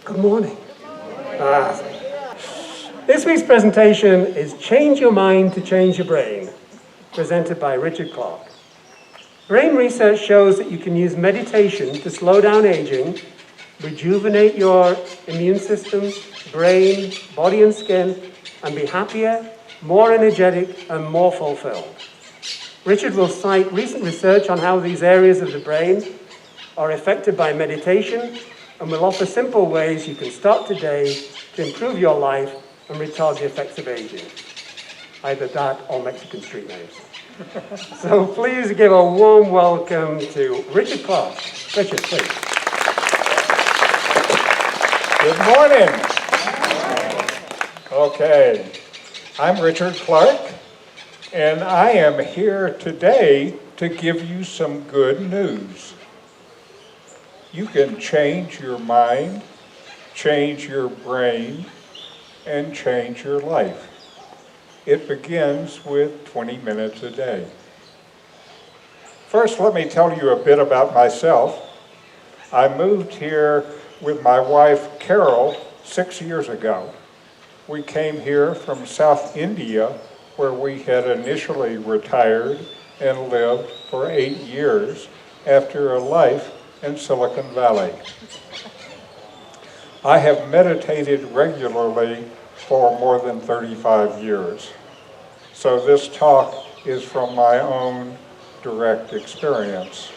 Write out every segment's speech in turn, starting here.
Good morning. Ah. This week's presentation is Change Your Mind to Change Your Brain, presented by Richard Clarke. Brain research shows that you can use meditation to slow down aging, rejuvenate your immune system, brain, body and skin, and be happier, more energetic, and more fulfilled. Richard will cite recent research on how these areas of the brain are affected by meditation, and will offer simple ways you can start today to improve your life and retard the effects of aging. Either that or Mexican street names. So please give a warm welcome to Richard Clarke. Richard, please. Good morning. Okay, I'm Richard Clarke, and I am here today to give you some good news. You can change your mind, change your brain, and change your life. It begins with 20 minutes a day. First, let me tell you a bit about myself. I moved here with my wife, Carol, 6 years ago. We came here from South India, where we had initially retired and lived for 8 years after a life in Silicon Valley. I have meditated regularly for more than 35 years. So this talk is from my own direct experience.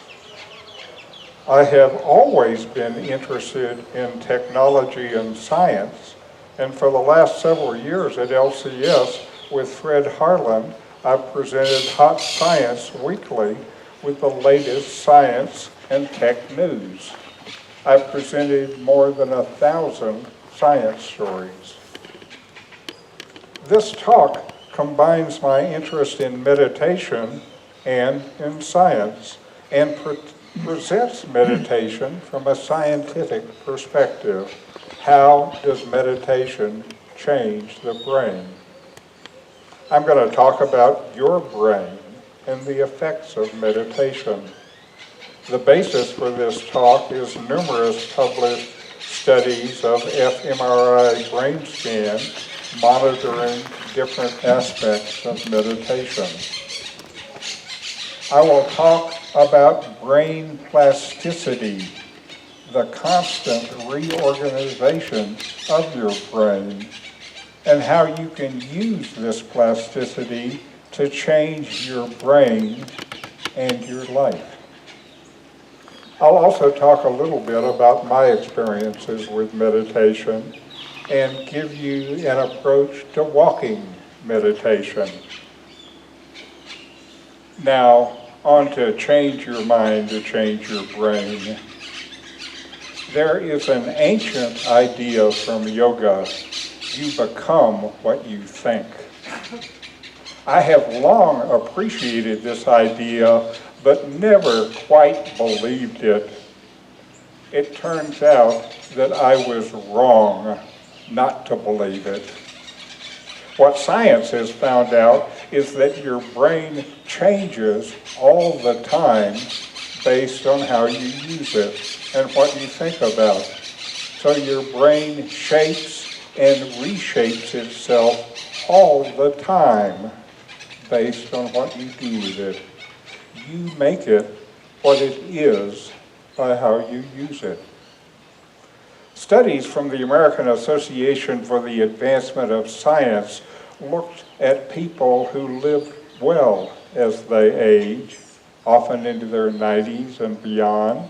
I have always been interested in technology and science, and for the last several years at LCS with Fred Harlan, I've presented Hot Science Weekly with the latest science and tech news. I've presented more than 1,000 science stories. This talk combines my interest in meditation and in science, and presents meditation from a scientific perspective. How does meditation change the brain? I'm going to talk about your brain and the effects of meditation. The basis for this talk is numerous published studies of fMRI brain scan monitoring different aspects of meditation. I will talk about brain plasticity, the constant reorganization of your brain, and how you can use this plasticity to change your brain and your life. I'll also talk a little bit about my experiences with meditation and give you an approach to walking meditation. Now, on to change your mind to change your brain. There is an ancient idea from yoga: you become what you think. I have long appreciated this idea, but never quite believed it. It turns out that I was wrong not to believe it. What science has found out is that your brain changes all the time based on how you use it and what you think about. So your brain shapes and reshapes itself all the time based on what you do with it. You make it what it is by how you use it. Studies from the American Association for the Advancement of Science looked at people who lived well as they age, often into their 90s and beyond.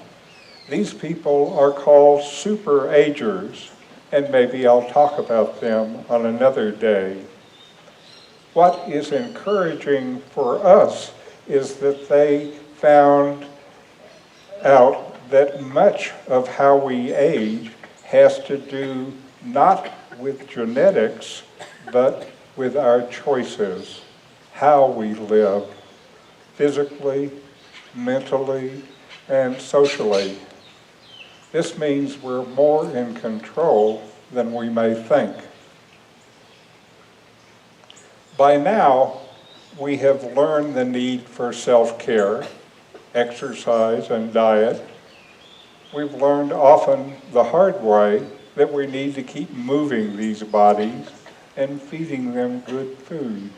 These people are called super-agers, and maybe I'll talk about them on another day. What is encouraging for us is that they found out that much of how we age has to do not with genetics, but with our choices, how we live, physically, mentally, and socially. This means we're more in control than we may think. By now, we have learned the need for self-care, exercise, and diet. We've learned often the hard way that we need to keep moving these bodies and feeding them good food.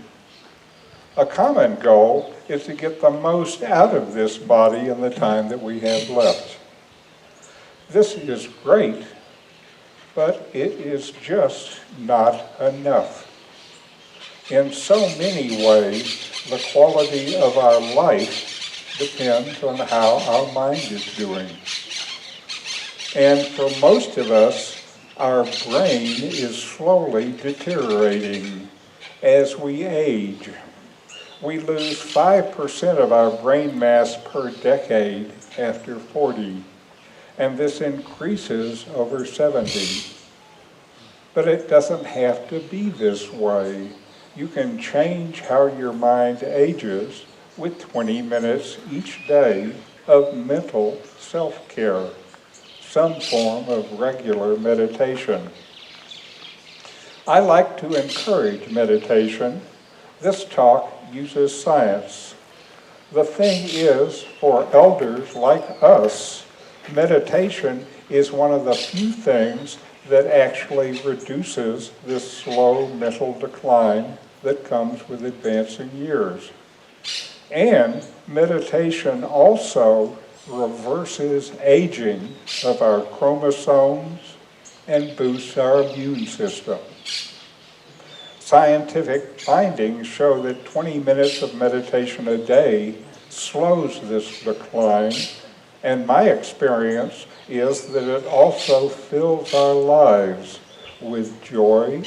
A common goal is to get the most out of this body in the time that we have left. This is great, but it is just not enough. In so many ways, the quality of our life depends on how our mind is doing. And for most of us, our brain is slowly deteriorating as we age. We lose 5% of our brain mass per decade after 40, and this increases over 70. But it doesn't have to be this way. You can change how your mind ages with 20 minutes each day of mental self-care, some form of regular meditation. I like to encourage meditation. This talk uses science. The thing is, for elders like us, meditation is one of the few things that actually reduces this slow mental decline that comes with advancing years. And meditation also reverses aging of our chromosomes and boosts our immune system. Scientific findings show that 20 minutes of meditation a day slows this decline, and my experience is that it also fills our lives with joy,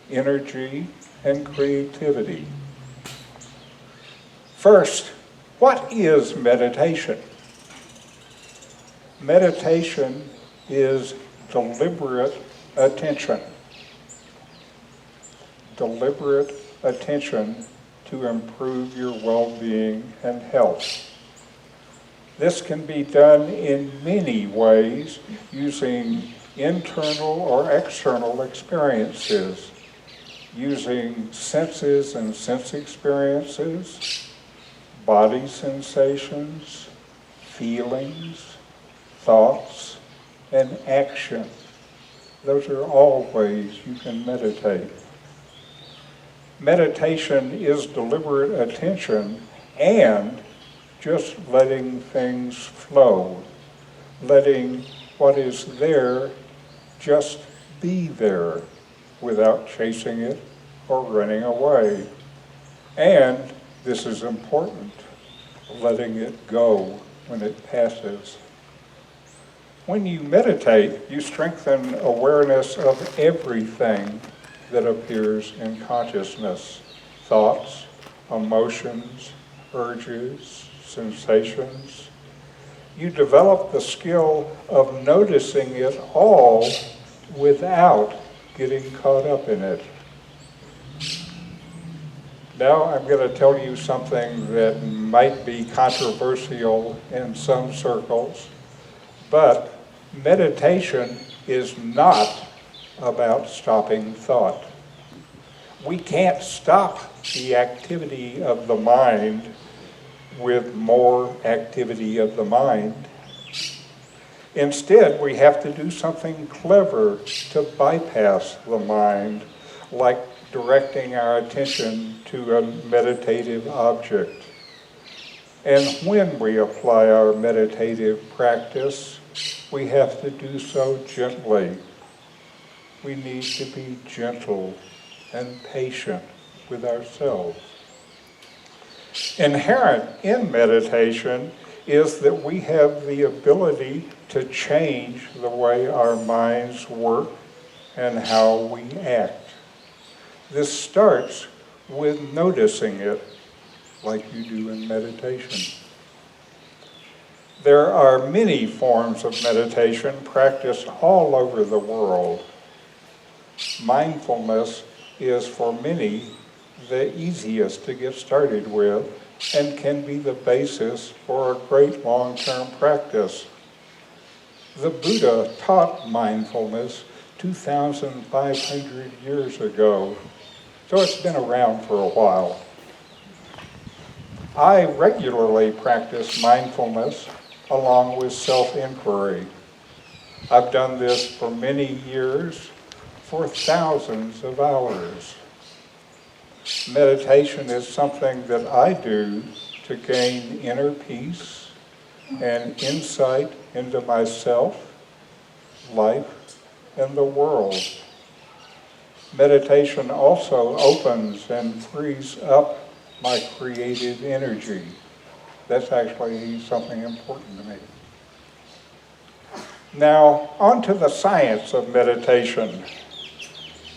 energy, and creativity. First, what is meditation? Meditation is deliberate attention. Deliberate attention to improve your well-being and health. This can be done in many ways using internal or external experiences, using senses and sense experiences, body sensations, feelings, thoughts, and action. Those are all ways you can meditate. Meditation is deliberate attention and just letting things flow, letting what is there just be there without chasing it or running away. And, this is important, letting it go when it passes. When you meditate, you strengthen awareness of everything that appears in consciousness: thoughts, emotions, urges, sensations. You develop the skill of noticing it all without getting caught up in it. Now I'm going to tell you something that might be controversial in some circles, but meditation is not about stopping thought. We can't stop the activity of the mind with more activity of the mind. Instead, we have to do something clever to bypass the mind, like directing our attention to a meditative object. And when we apply our meditative practice, we have to do so gently. We need to be gentle and patient with ourselves. Inherent in meditation is that we have the ability to change the way our minds work and how we act. This starts with noticing it, like you do in meditation. There are many forms of meditation practiced all over the world. Mindfulness is for many the easiest to get started with and can be the basis for a great long-term practice. The Buddha taught mindfulness 2,500 years ago, so it's been around for a while. I regularly practice mindfulness along with self-inquiry. I've done this for many years, for thousands of hours. Meditation is something that I do to gain inner peace and insight into myself, life, and the world. Meditation also opens and frees up my creative energy. That's actually something important to me. Now, on to the science of meditation.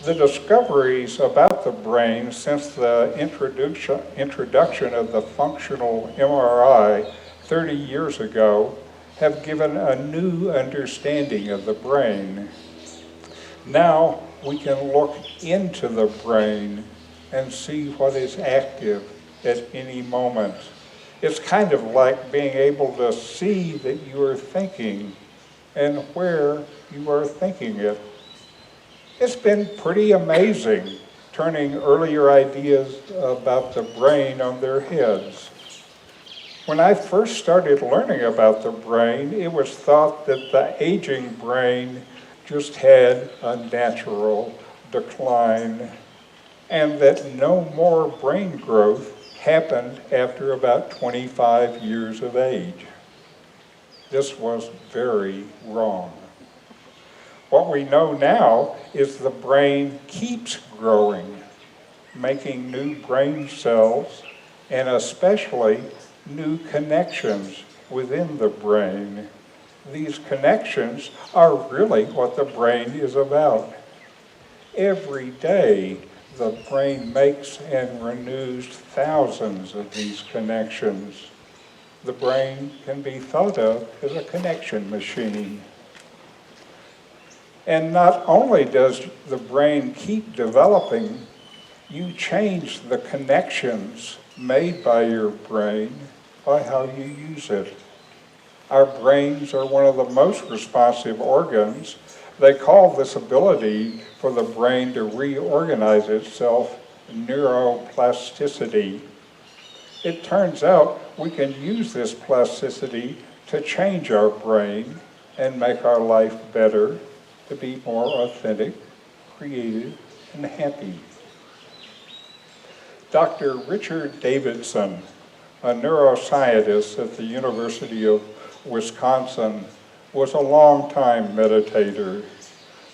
The discoveries about the brain since the introduction of the functional MRI 30 years ago have given a new understanding of the brain. Now we can look into the brain and see what is active at any moment. It's kind of like being able to see that you are thinking and where you are thinking it. It's been pretty amazing turning earlier ideas about the brain on their heads. When I first started learning about the brain, it was thought that the aging brain just had a natural decline and that no more brain growth happened after about 25 years of age. This was very wrong. What we know now is the brain keeps growing, making new brain cells and especially new connections within the brain. These connections are really what the brain is about. Every day, the brain makes and renews thousands of these connections. The brain can be thought of as a connection machine. And not only does the brain keep developing, you change the connections made by your brain by how you use it. Our brains are one of the most responsive organs. They call this ability for the brain to reorganize itself neuroplasticity. It turns out we can use this plasticity to change our brain and make our life better, to be more authentic, creative, and happy. Dr. Richard Davidson, a neuroscientist at the University of Wisconsin, was a long-time meditator,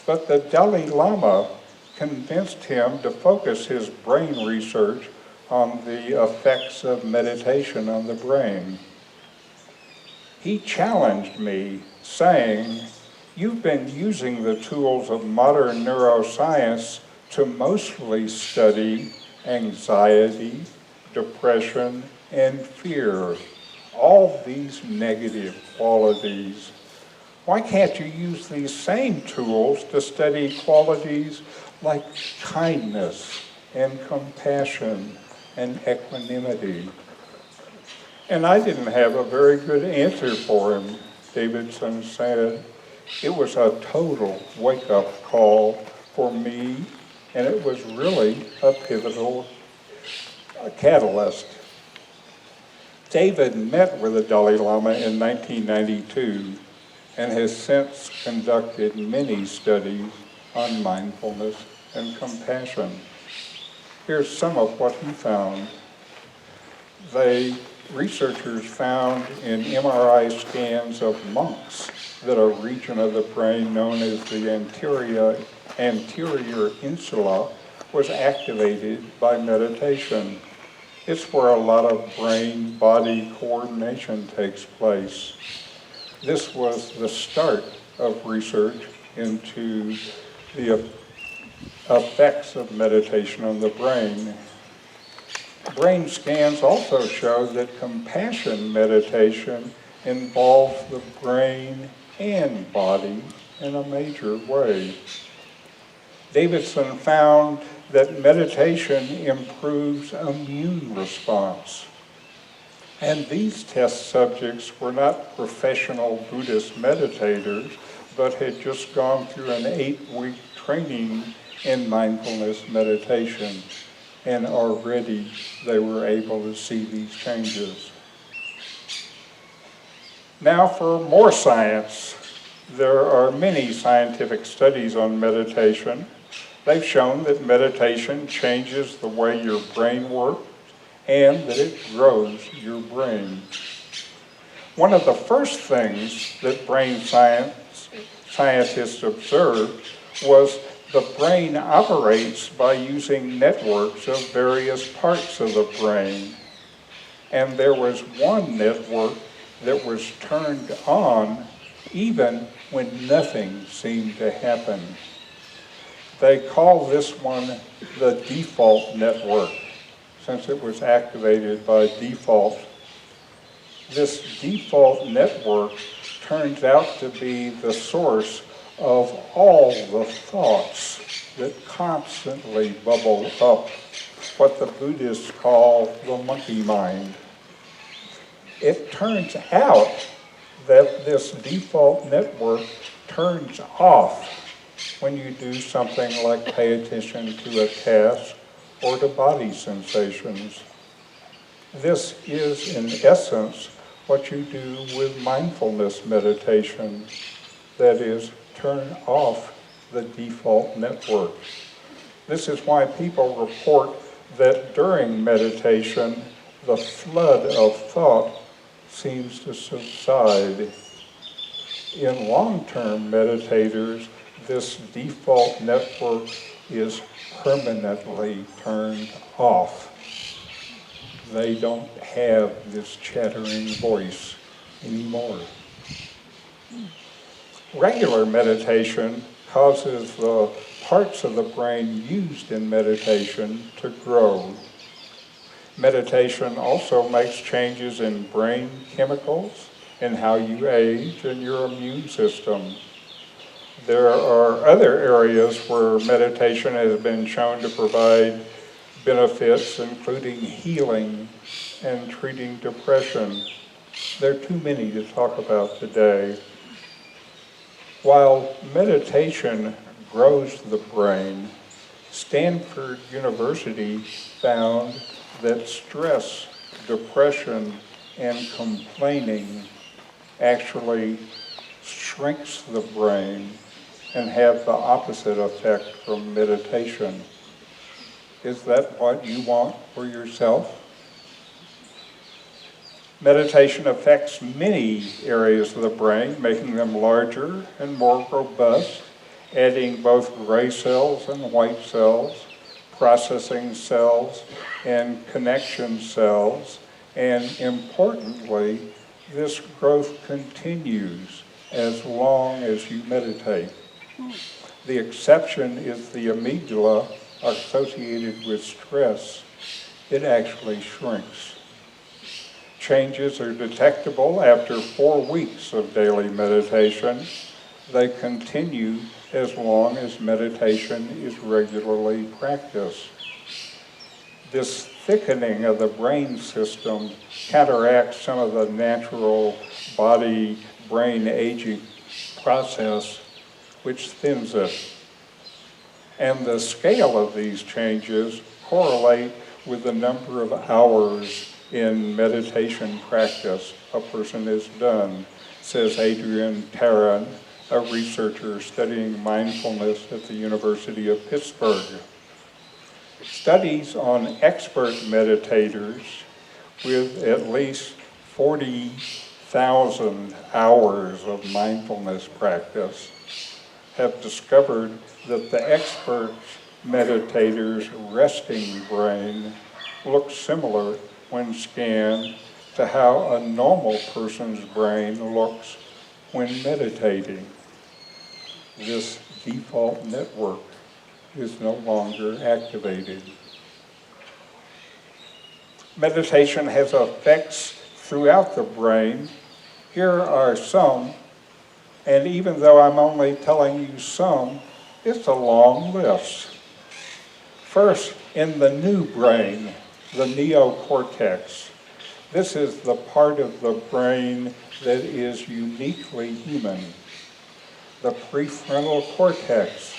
but the Dalai Lama convinced him to focus his brain research on the effects of meditation on the brain. He challenged me, saying, "You've been using the tools of modern neuroscience to mostly study anxiety, depression, and fear, all these negative qualities. Why can't you use these same tools to study qualities like kindness and compassion and equanimity?" And I didn't have a very good answer for him. Davidson said, "It was a total wake-up call for me, and it was really a pivotal catalyst." David met with the Dalai Lama in 1992 and has since conducted many studies on mindfulness and compassion. Here's some of what he found. Researchers found in MRI scans of monks that a region of the brain known as the anterior insula was activated by meditation. It's where a lot of brain-body coordination takes place. This was the start of research into the effects of meditation on the brain. Brain scans also show that compassion meditation involves the brain and body in a major way. Davidson found that meditation improves immune response. And these test subjects were not professional Buddhist meditators, but had just gone through an 8-week training in mindfulness meditation. And already they were able to see these changes. Now for more science. There are many scientific studies on meditation. They've shown that meditation changes the way your brain works and that it grows your brain. One of the first things that brain scientists observed was the brain operates by using networks of various parts of the brain. And there was one network that was turned on even when nothing seemed to happen. They call this one the default network, since it was activated by default. This default network turns out to be the source of all the thoughts that constantly bubble up, what the Buddhists call the monkey mind. It turns out that this default network turns off when you do something like pay attention to a task or to body sensations. This is, in essence, what you do with mindfulness meditation, that is, turn off the default network. This is why people report that during meditation, the flood of thought seems to subside. In long-term meditators, this default network is permanently turned off. They don't have this chattering voice anymore. Regular meditation causes the parts of the brain used in meditation to grow. Meditation also makes changes in brain chemicals, in how you age, and your immune system. There are other areas where meditation has been shown to provide benefits, including healing and treating depression. There are too many to talk about today. While meditation grows the brain, Stanford University found that stress, depression, and complaining actually shrinks the brain and have the opposite effect from meditation. Is that what you want for yourself? Meditation affects many areas of the brain, making them larger and more robust, adding both gray cells and white cells, processing cells and connection cells, and importantly, this growth continues as long as you meditate. The exception is the amygdala associated with stress. It actually shrinks. Changes are detectable after 4 weeks of daily meditation. They continue as long as meditation is regularly practiced. This thickening of the brain system counteracts some of the natural body-brain aging process, which thins it. And the scale of these changes correlate with the number of hours in meditation practice a person has done, says Adrian Tarran, a researcher studying mindfulness at the University of Pittsburgh. Studies on expert meditators with at least 40,000 hours of mindfulness practice have discovered that the expert meditator's resting brain looks similar when scanned to how a normal person's brain looks when meditating. This default network is no longer activated. Meditation has effects throughout the brain. Here are some, and even though I'm only telling you some, it's a long list. First, in the new brain, the neocortex. This is the part of the brain that is uniquely human. The prefrontal cortex.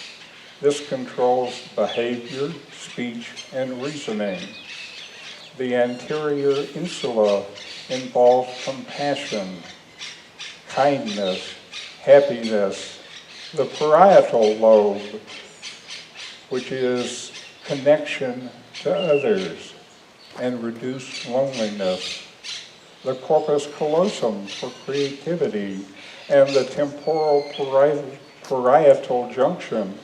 This controls behavior, speech, and reasoning. The anterior insula involves compassion, kindness, happiness. The parietal lobe, which is connection to others and reduced loneliness. The corpus callosum for creativity, and the temporal parietal junction,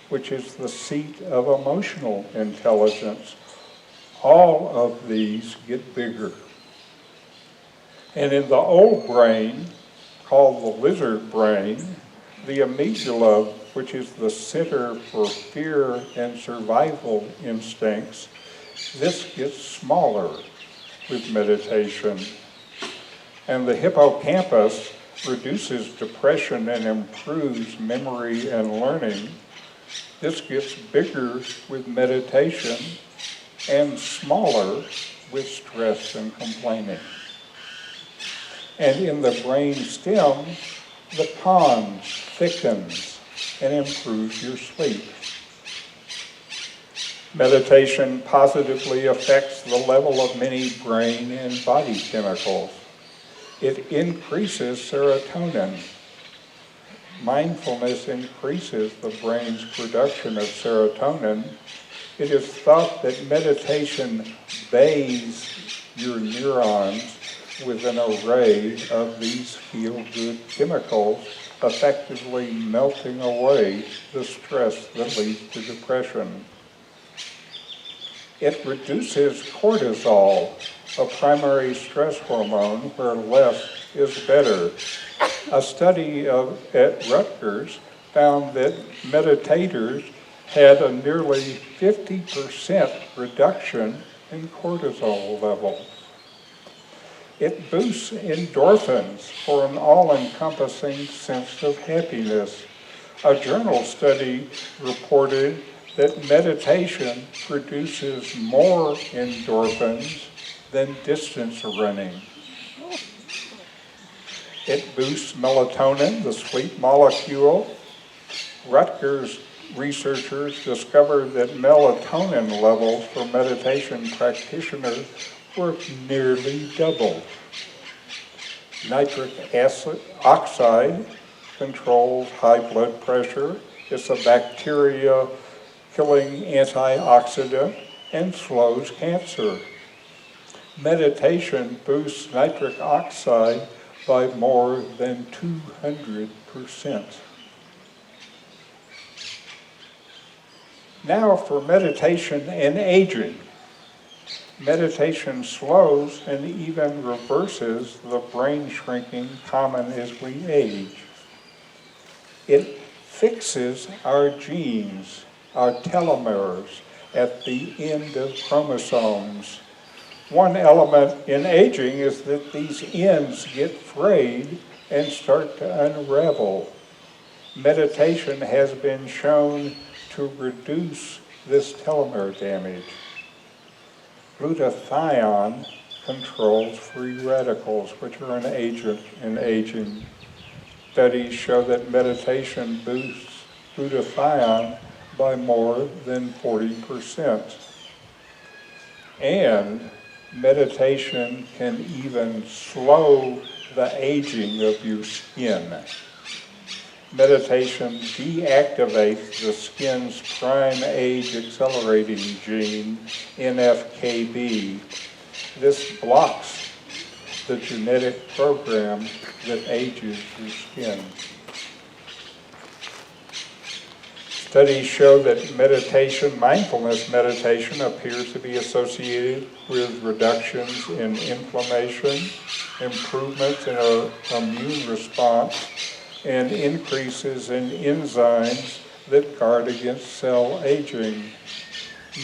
which is the seat of emotional intelligence. All of these get bigger. And in the old brain, called the lizard brain, the amygdala, which is the center for fear and survival instincts, this gets smaller with meditation. And the hippocampus reduces depression and improves memory and learning. This gets bigger with meditation and smaller with stress and complaining. And in the brain stem, the pons thickens and improves your sleep. Meditation positively affects the level of many brain and body chemicals. It increases serotonin. Mindfulness increases the brain's production of serotonin. It is thought that meditation bathes your neurons with an array of these feel-good chemicals, effectively melting away the stress that leads to depression. It reduces cortisol, a primary stress hormone where less is better. A study at Rutgers found that meditators had a nearly 50% reduction in cortisol levels. It boosts endorphins for an all-encompassing sense of happiness. A journal study reported that meditation produces more endorphins than distance running. It boosts melatonin, the sleep molecule. Rutgers researchers discovered that melatonin levels for meditation practitioners were nearly doubled. Nitric oxide controls high blood pressure. It's a bacteria-killing antioxidant and slows cancer. Meditation boosts nitric oxide by more than 200%. Now for meditation and aging. Meditation slows and even reverses the brain shrinking common as we age. It fixes our genes, our telomeres, at the end of chromosomes. One element in aging is that these ends get frayed and start to unravel. Meditation has been shown to reduce this telomere damage. Glutathione controls free radicals, which are an agent in aging. Studies show that meditation boosts glutathione by more than 40%. And meditation can even slow the aging of your skin. Meditation deactivates the skin's prime age accelerating gene, NFKB. This blocks the genetic program that ages your skin. Studies show that meditation, mindfulness meditation, appears to be associated with reductions in inflammation, improvements in an immune response, and increases in enzymes that guard against cell aging.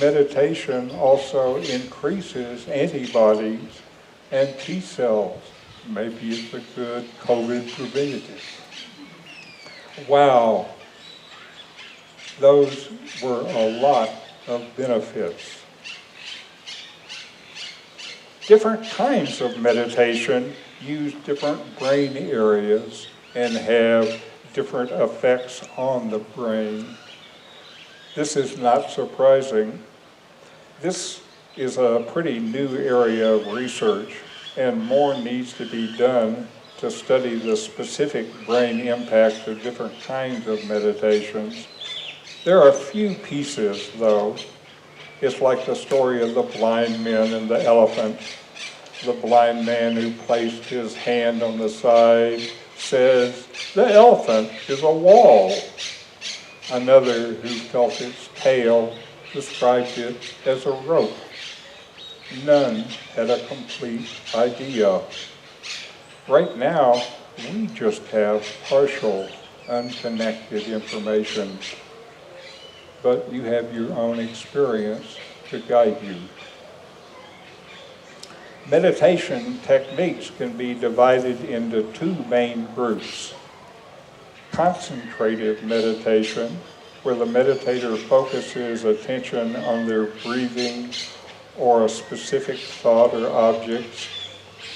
Meditation also increases antibodies and T cells. Maybe it's a good COVID preventative. Wow, those were a lot of benefits. Different kinds of meditation use different brain areas and have different effects on the brain. This is not surprising. This is a pretty new area of research, and more needs to be done to study the specific brain impact of different kinds of meditations. There are a few pieces, though. It's like the story of the blind man and the elephant. The blind man who placed his hand on the side says, "The elephant is a wall." Another who felt its tail described it as a rope. None had a complete idea. Right now, we just have partial, unconnected information, but you have your own experience to guide you. Meditation techniques can be divided into two main groups. Concentrative meditation, where the meditator focuses attention on their breathing or a specific thought or objects,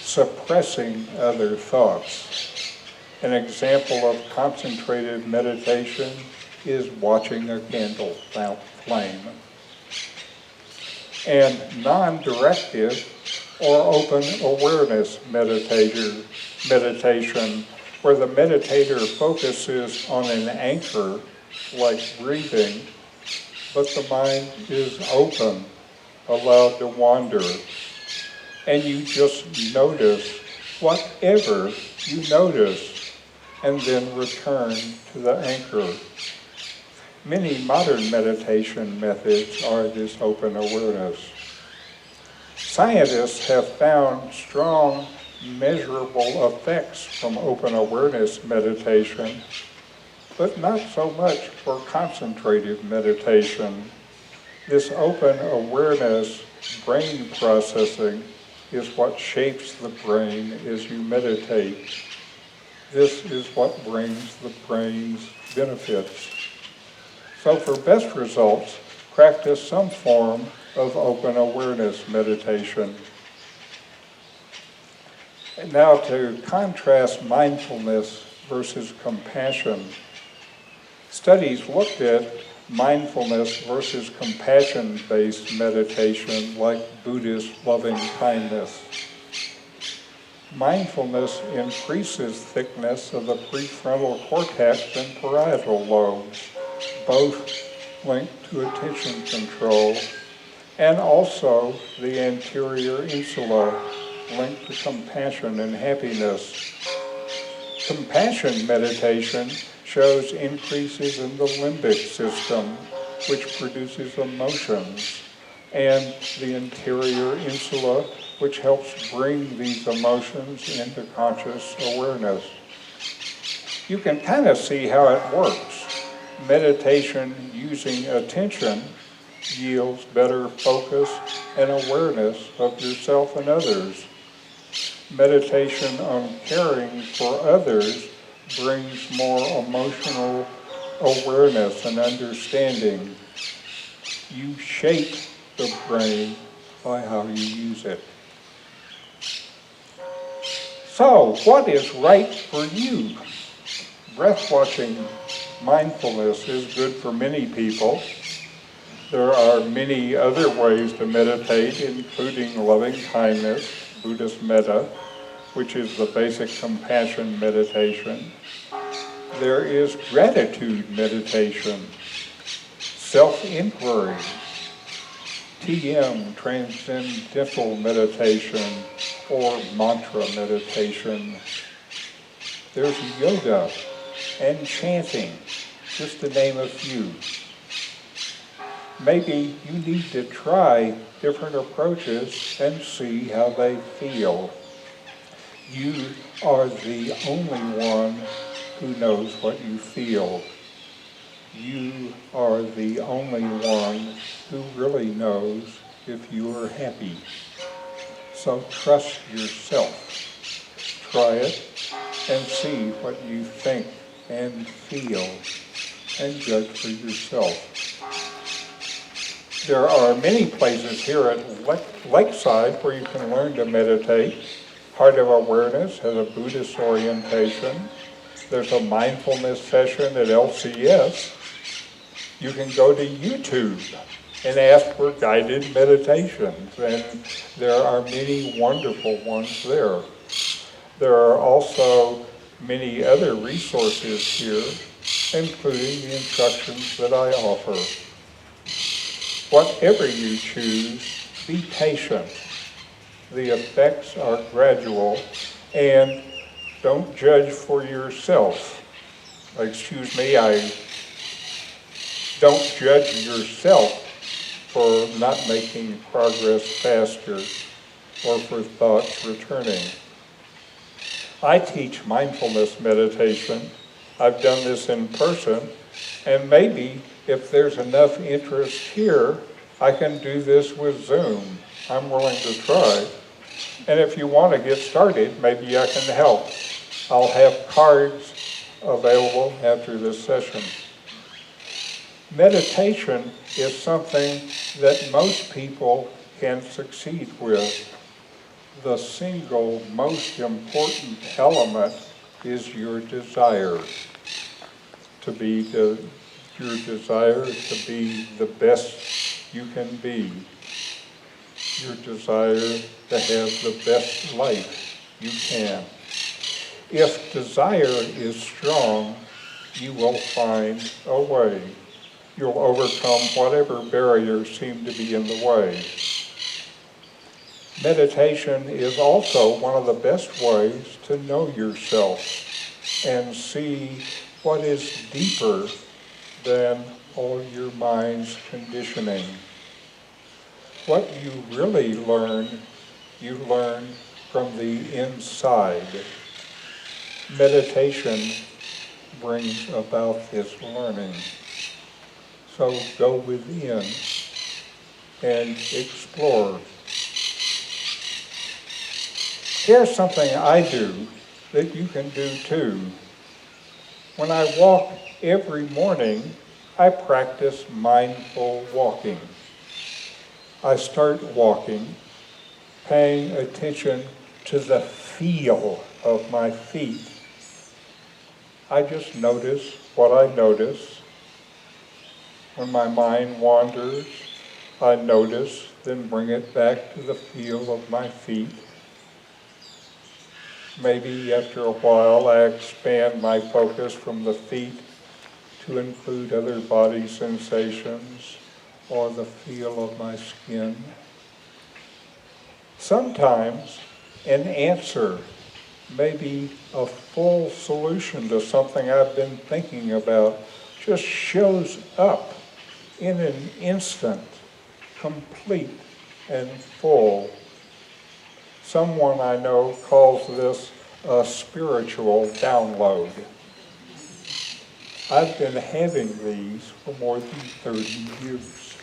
suppressing other thoughts. An example of concentrated meditation is watching a candle flame. And non-directive or open awareness meditation, where the meditator focuses on an anchor, like breathing, but the mind is open, allowed to wander, and you just notice whatever you notice, and then return to the anchor. Many modern meditation methods are this open awareness. Scientists have found strong, measurable effects from open awareness meditation, but not so much for concentrative meditation. This open awareness brain processing is what shapes the brain as you meditate. This is what brings the brain's benefits. So for best results, practice some form of open awareness meditation. And now to contrast mindfulness versus compassion. Studies looked at mindfulness versus compassion-based meditation like Buddhist loving kindness. Mindfulness increases thickness of the prefrontal cortex and parietal lobes, both linked to attention control, and also the anterior insula, linked to compassion and happiness. Compassion meditation shows increases in the limbic system, which produces emotions, and the anterior insula, which helps bring these emotions into conscious awareness. You can kind of see how it works. Meditation using attention yields better focus and awareness of yourself and others. Meditation on caring for others brings more emotional awareness and understanding. You shape the brain by how you use it. So, what is right for you? Breath-watching mindfulness is good for many people. There are many other ways to meditate, including loving kindness, Buddhist metta, which is the basic compassion meditation. There is gratitude meditation, self-inquiry, TM, transcendental meditation, or mantra meditation. There's yoga and chanting, just to name a few. Maybe you need to try different approaches and see how they feel. You are the only one who knows what you feel. You are the only one who really knows if you are happy. So trust yourself. Try it and see what you think and feel, and judge for yourself. There are many places here at Lakeside where you can learn to meditate. Heart of Awareness has a Buddhist orientation. There's a mindfulness session at LCS. You can go to YouTube and ask for guided meditations, and there are many wonderful ones there. There are also many other resources here, including the instructions that I offer. Whatever you choose, be patient. The effects are gradual, and don't judge for yourself. Excuse me, don't judge yourself for not making progress faster or for thoughts returning. I teach mindfulness meditation. I've done this in person, and maybe if there's enough interest here, I can do this with Zoom. I'm willing to try. And if you want to get started, maybe I can help. I'll have cards available after this session. Meditation is something that most people can succeed with. The single most important element is your desire to be your desire to be the best you can be, your desire to have the best life you can. If desire is strong, you will find a way. You'll overcome whatever barriers seem to be in the way. Meditation is also one of the best ways to know yourself and see what is deeper than all your mind's conditioning. What you really learn, you learn from the inside. Meditation brings about this learning. So go within and explore. Here's something I do that you can do too. When I walk every morning, I practice mindful walking. I start walking, paying attention to the feel of my feet. I just notice what I notice. When my mind wanders, I notice, then bring it back to the feel of my feet. Maybe after a while I expand my focus from the feet to include other body sensations or the feel of my skin. Sometimes an answer, maybe a full solution to something I've been thinking about, just shows up in an instant, complete and full. Someone I know calls this a spiritual download. I've been having these for more than 30 years.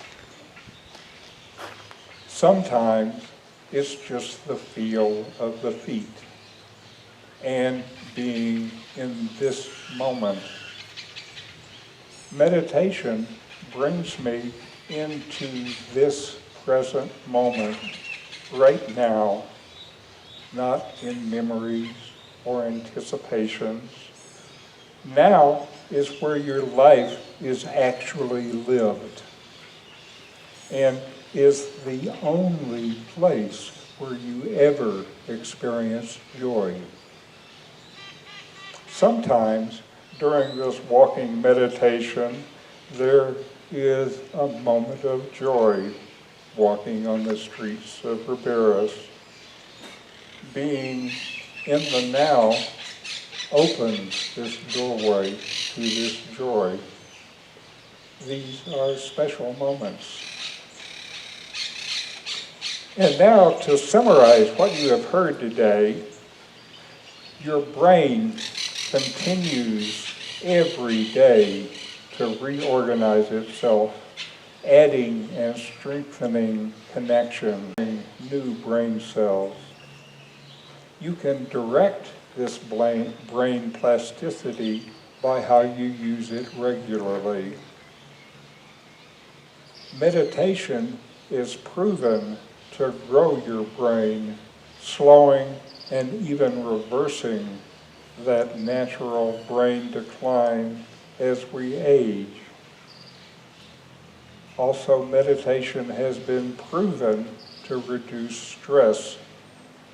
Sometimes it's just the feel of the feet and being in this moment. Meditation brings me into this present moment, right now, not in memories or anticipations. Now is where your life is actually lived and is the only place where you ever experience joy. Sometimes during this walking meditation, there is a moment of joy walking on the streets of Riberas. Being in the now opens this doorway to this joy. These are special moments. And now to summarize what you have heard today, your brain continues every day to reorganize itself, adding and strengthening connections, new brain cells. You can direct this brain plasticity by how you use it regularly. Meditation is proven to grow your brain, slowing and even reversing that natural brain decline as we age. Also, meditation has been proven to reduce stress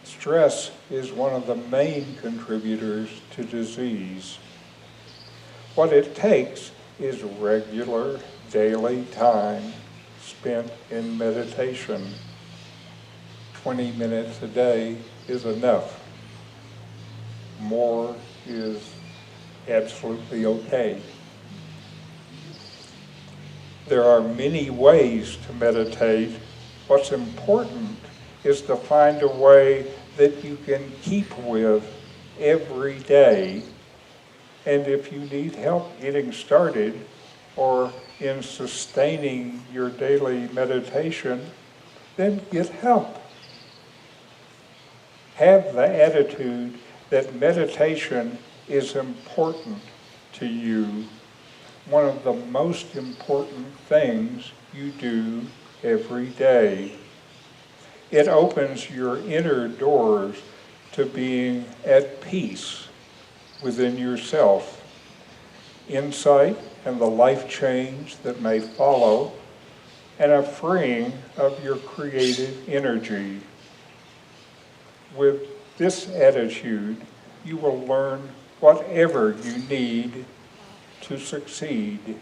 Stress is one of the main contributors to disease. What it takes is regular daily time spent in meditation. 20 minutes a day is enough. More is absolutely okay. There are many ways to meditate. What's important is to find a way that you can keep with every day. And if you need help getting started or in sustaining your daily meditation, then get help. Have the attitude that meditation is important to you, one of the most important things you do every day. It opens your inner doors to being at peace within yourself, insight and the life change that may follow, and a freeing of your creative energy. With this attitude, you will learn whatever you need to succeed.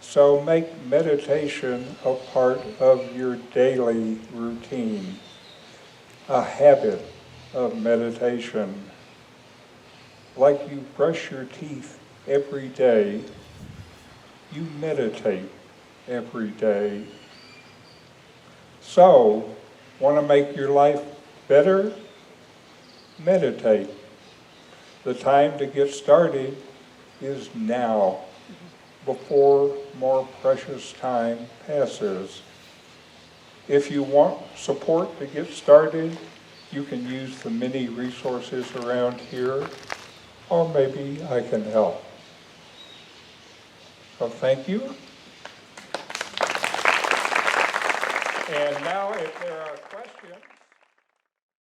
So make meditation a part of your daily routine, a habit of meditation. Like you brush your teeth every day, you meditate every day. So, want to make your life better? Meditate. The time to get started is now, before more precious time passes. If you want support to get started, you can use the many resources around here, or maybe I can help. So thank you. And now if there are questions.